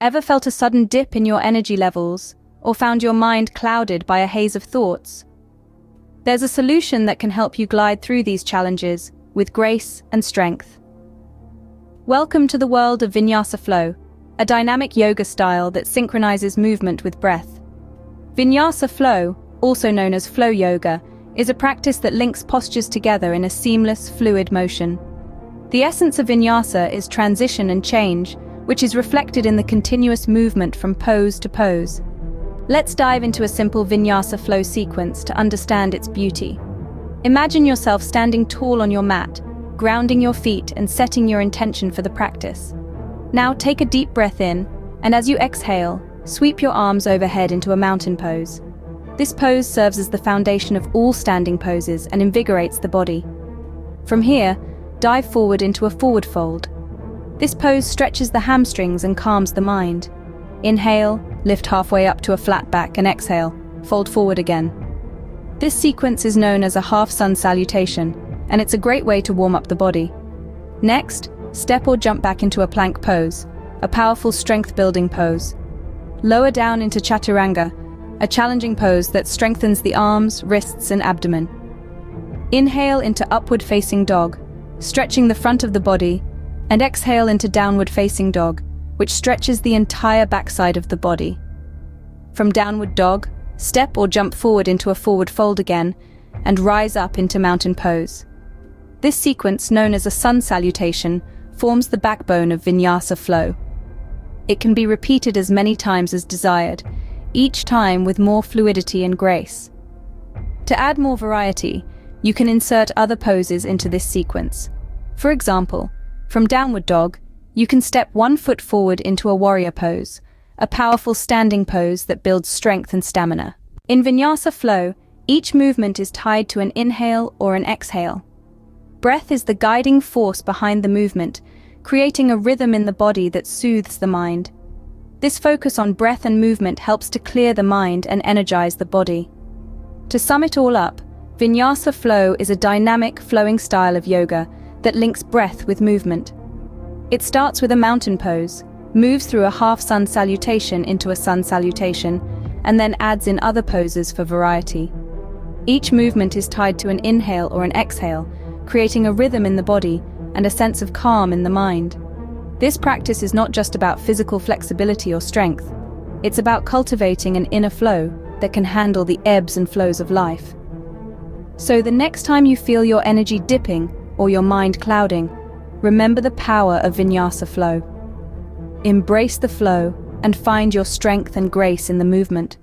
Ever felt a sudden dip in your energy levels, or found your mind clouded by a haze of thoughts? There's a solution that can help you glide through these challenges with grace and strength. Welcome to the world of Vinyasa Flow, a dynamic yoga style that synchronizes movement with breath. Vinyasa Flow, also known as flow yoga, is a practice that links postures together in a seamless, fluid motion. The essence of vinyasa is transition and change, which is reflected in the continuous movement from pose to pose. Let's dive into a simple vinyasa flow sequence to understand its beauty. Imagine yourself standing tall on your mat, grounding your feet and setting your intention for the practice. Now take a deep breath in, and as you exhale, sweep your arms overhead into a mountain pose. This pose serves as the foundation of all standing poses and invigorates the body. From here, dive forward into a forward fold. This pose stretches the hamstrings and calms the mind. Inhale, lift halfway up to a flat back, and exhale, fold forward again. This sequence is known as a half sun salutation, and it's a great way to warm up the body. Next, step or jump back into a plank pose, a powerful strength-building pose. Lower down into chaturanga, a challenging pose that strengthens the arms, wrists, and abdomen. Inhale into upward facing dog, stretching the front of the body, and exhale into downward facing dog, which stretches the entire backside of the body. From downward dog, step or jump forward into a forward fold again, and rise up into mountain pose. This sequence, known as a sun salutation, forms the backbone of Vinyasa Flow. It can be repeated as many times as desired, each time with more fluidity and grace. To add more variety, you can insert other poses into this sequence. For example, from downward dog, you can step one foot forward into a warrior pose, a powerful standing pose that builds strength and stamina. In Vinyasa Flow, each movement is tied to an inhale or an exhale. Breath is the guiding force behind the movement, creating a rhythm in the body that soothes the mind. This focus on breath and movement helps to clear the mind and energize the body. To sum it all up, Vinyasa Flow is a dynamic, flowing style of yoga that links breath with movement. It starts with a mountain pose, moves through a half-sun salutation into a sun salutation, and then adds in other poses for variety. Each movement is tied to an inhale or an exhale, creating a rhythm in the body and a sense of calm in the mind. This practice is not just about physical flexibility or strength. It's about cultivating an inner flow that can handle the ebbs and flows of life. So the next time you feel your energy dipping or your mind clouding, remember the power of Vinyasa Flow. Embrace the flow and find your strength and grace in the movement.